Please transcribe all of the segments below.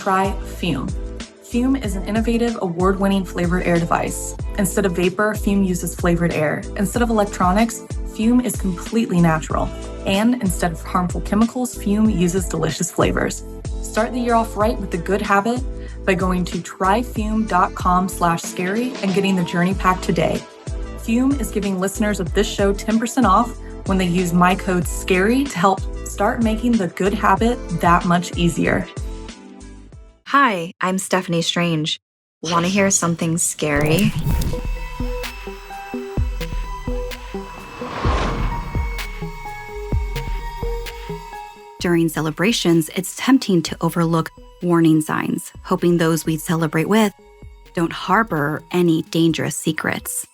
try Fume. Fume is an innovative, award-winning flavored air device. Instead of vapor, Fume uses flavored air. Instead of electronics, Fume is completely natural. And instead of harmful chemicals, Fume uses delicious flavors. Start the year off right with the good habit by going to tryfume.com/scary and getting the journey pack today. Fume is giving listeners of this show 10% off when they use my code SCARY to help start making the good habit that much easier. Hi, I'm Steffany Strange. Want to hear something scary? During celebrations, it's tempting to overlook warning signs, hoping those we celebrate with don't harbor any dangerous secrets.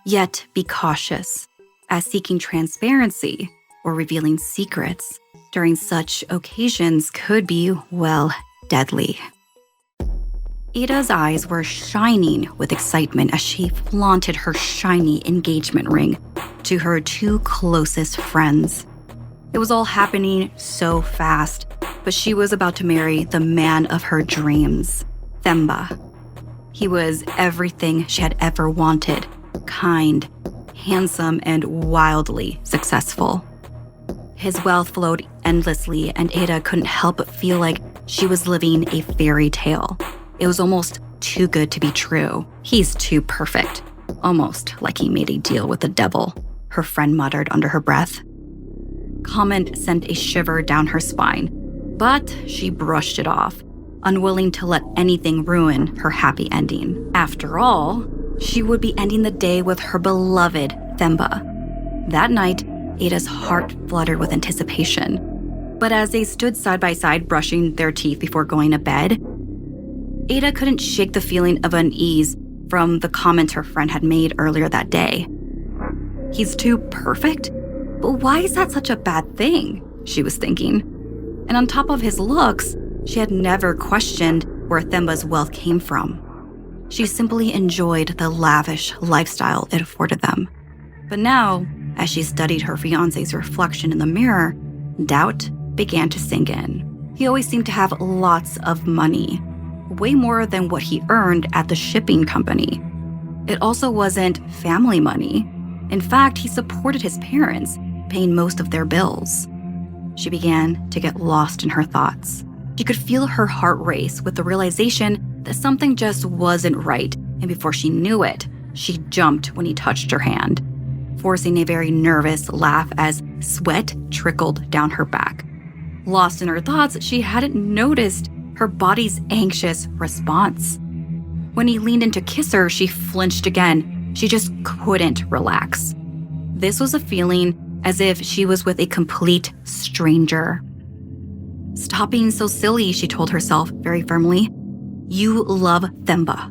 Yet be cautious, as seeking transparency or revealing secrets during such occasions could be, well, deadly. Ada's eyes were shining with excitement as she flaunted her shiny engagement ring to her two closest friends. It was all happening so fast, but she was about to marry the man of her dreams, Themba. He was everything she had ever wanted, kind, handsome, and wildly successful. His wealth flowed endlessly, and Ada couldn't help but feel like she was living a fairy tale. It was almost too good to be true. He's too perfect. Almost like he made a deal with the devil, her friend muttered under her breath. Comment sent a shiver down her spine, but she brushed it off, unwilling to let anything ruin her happy ending. After all, she would be ending the day with her beloved Themba. That night, Ada's heart fluttered with anticipation. But as they stood side by side brushing their teeth before going to bed, Ada couldn't shake the feeling of unease from the comment her friend had made earlier that day. He's too perfect? But why is that such a bad thing? She was thinking. And on top of his looks, she had never questioned where Themba's wealth came from. She simply enjoyed the lavish lifestyle it afforded them. But now, as she studied her fiancé's reflection in the mirror, doubt began to sink in. He always seemed to have lots of money, way more than what he earned at the shipping company. It also wasn't family money. In fact, he supported his parents, paying most of their bills. She began to get lost in her thoughts. She could feel her heart race with the realization that something just wasn't right, and before she knew it, she jumped when he touched her hand, forcing a very nervous laugh as sweat trickled down her back. Lost in her thoughts, she hadn't noticed her body's anxious response. When he leaned in to kiss her, she flinched again. She just couldn't relax. This was a feeling as if she was with a complete stranger. Stop being so silly, she told herself very firmly. You love Themba.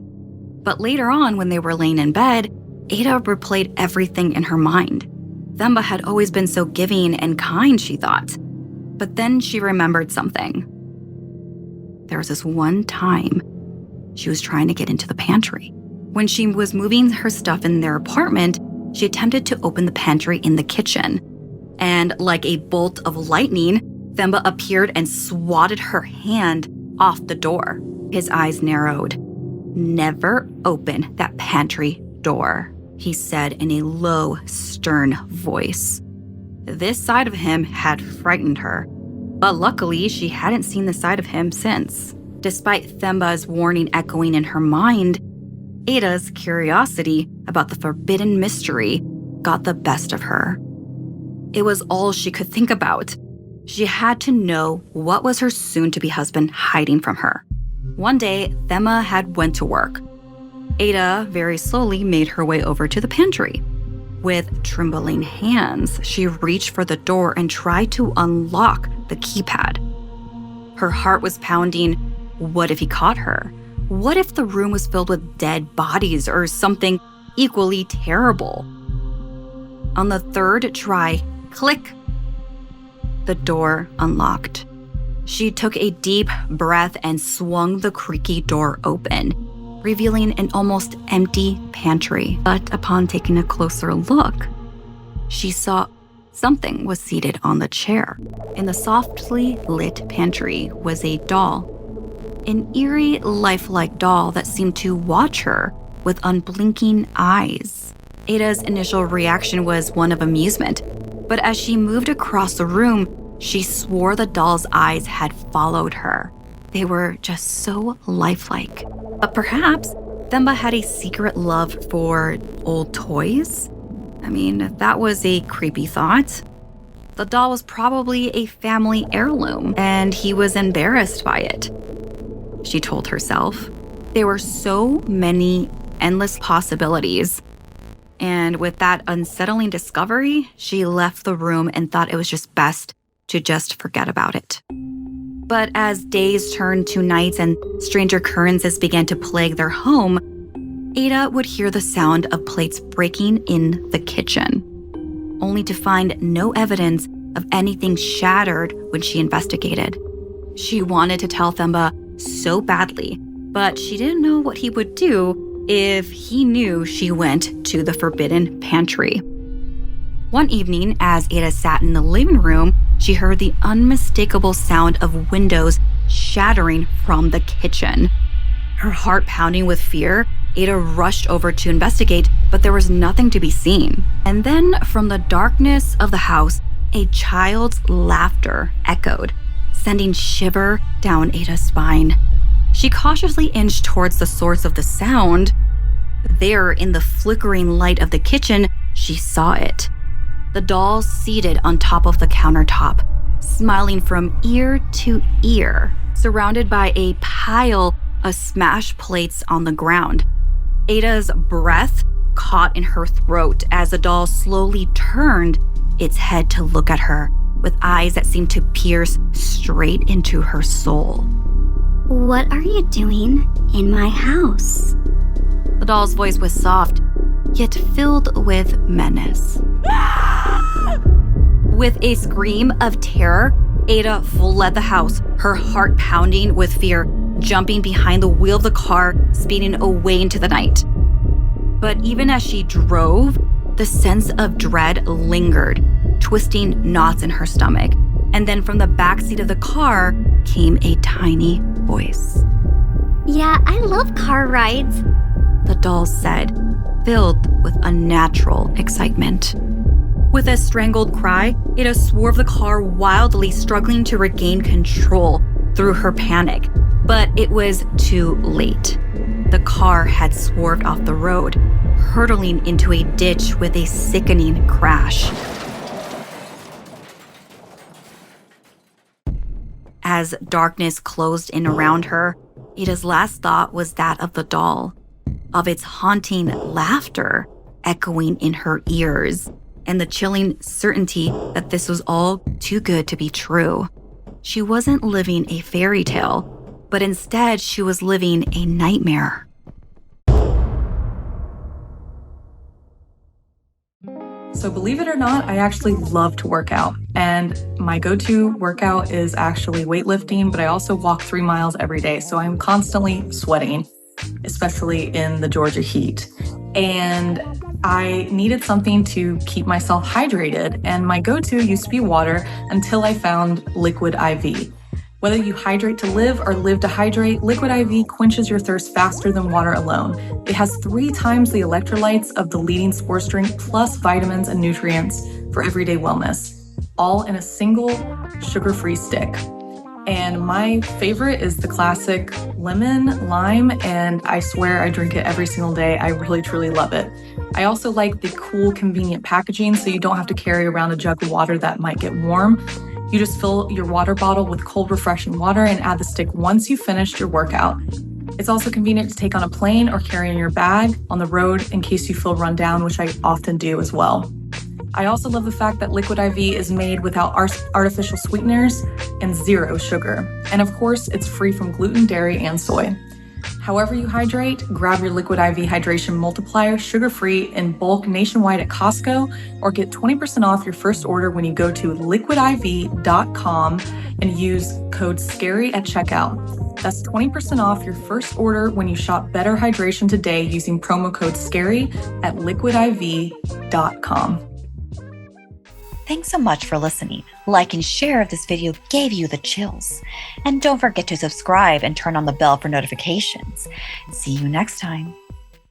But later on, when they were laying in bed, Ada replayed everything in her mind. Themba had always been so giving and kind, she thought. But then she remembered something. There was this one time she was trying to get into the pantry. When she was moving her stuff in their apartment, she attempted to open the pantry in the kitchen. And like a bolt of lightning, Themba appeared and swatted her hand off the door. His eyes narrowed. Never open that pantry door, he said in a low, stern voice. This side of him had frightened her, but luckily she hadn't seen the side of him since. Despite Themba's warning echoing in her mind, Ada's curiosity about the forbidden mystery got the best of her. It was all she could think about. She had to know what was her soon-to-be husband hiding from her. One day, Themba had went to work. Ada very slowly made her way over to the pantry. With trembling hands, she reached for the door and tried to unlock the keypad. Her heart was pounding. What if he caught her? What if the room was filled with dead bodies or something equally terrible? On the third try, click, the door unlocked. She took a deep breath and swung the creaky door open, revealing an almost empty pantry. But upon taking a closer look, she saw something was seated on the chair. In the softly lit pantry was a doll. an eerie, lifelike doll that seemed to watch her with unblinking eyes. Ada's initial reaction was one of amusement, but as she moved across the room, she swore the doll's eyes had followed her. They were just so lifelike. But perhaps Themba had a secret love for old toys? I mean, that was a creepy thought. The doll was probably a family heirloom, and he was embarrassed by it, she told herself. There were so many endless possibilities. And with that unsettling discovery, she left the room and thought it was just best to just forget about it. But as days turned to nights and strange occurrences began to plague their home, Ada would hear the sound of plates breaking in the kitchen, only to find no evidence of anything shattered when she investigated. She wanted to tell Themba so badly, but she didn't know what he would do if he knew she went to the forbidden pantry. One evening, as Ada sat in the living room, she heard the unmistakable sound of windows shattering from the kitchen. Her heart pounding with fear, Ada rushed over to investigate, but there was nothing to be seen. And then, from the darkness of the house, a child's laughter echoed, sending shiver down Ada's spine. She cautiously inched towards the source of the sound. There, in the flickering light of the kitchen, she saw it. The doll seated on top of the countertop, smiling from ear to ear, surrounded by a pile of smashed plates on the ground. Ada's breath caught in her throat as the doll slowly turned its head to look at her, with eyes that seemed to pierce straight into her soul. What are you doing in my house? The doll's voice was soft, yet filled with menace. With a scream of terror, Ada fled the house, her heart pounding with fear, jumping behind the wheel of the car, speeding away into the night. But even as she drove, the sense of dread lingered, twisting knots in her stomach. And then from the backseat of the car came a tiny voice. Yeah, I love car rides, the doll said, filled with unnatural excitement. With a strangled cry, Ada swerved the car wildly, struggling to regain control through her panic. But it was too late. The car had swerved off the road, hurtling into a ditch with a sickening crash. As darkness closed in around her, Ada's last thought was that of the doll, of its haunting laughter echoing in her ears, and the chilling certainty that this was all too good to be true. She wasn't living a fairy tale, but instead she was living a nightmare. So believe it or not, I actually love to work out. And my go-to workout is actually weightlifting, but I also walk 3 miles every day. So I'm constantly sweating, especially in the Georgia heat. And I needed something to keep myself hydrated. And my go-to used to be water until I found Liquid IV. Whether you hydrate to live or live to hydrate, Liquid IV quenches your thirst faster than water alone. It has 3 times the electrolytes of the leading sports drink, plus vitamins and nutrients for everyday wellness, all in a single sugar-free stick. And my favorite is the classic lemon, lime, and I swear I drink it every single day. I really, truly love it. I also like the cool, convenient packaging, so you don't have to carry around a jug of water that might get warm. You just fill your water bottle with cold, refreshing water and add the stick once you've finished your workout. It's also convenient to take on a plane or carry in your bag on the road in case you feel run down, which I often do as well. I also love the fact that Liquid IV is made without artificial sweeteners and 0 sugar. And of course, it's free from gluten, dairy, and soy. However you hydrate, grab your Liquid IV Hydration Multiplier sugar-free in bulk nationwide at Costco, or get 20% off your first order when you go to liquidiv.com and use code SCARY at checkout. That's 20% off your first order when you shop Better Hydration today using promo code SCARY at liquidiv.com. Thanks so much for listening. Like and share if this video gave you the chills. And don't forget to subscribe and turn on the bell for notifications. See you next time.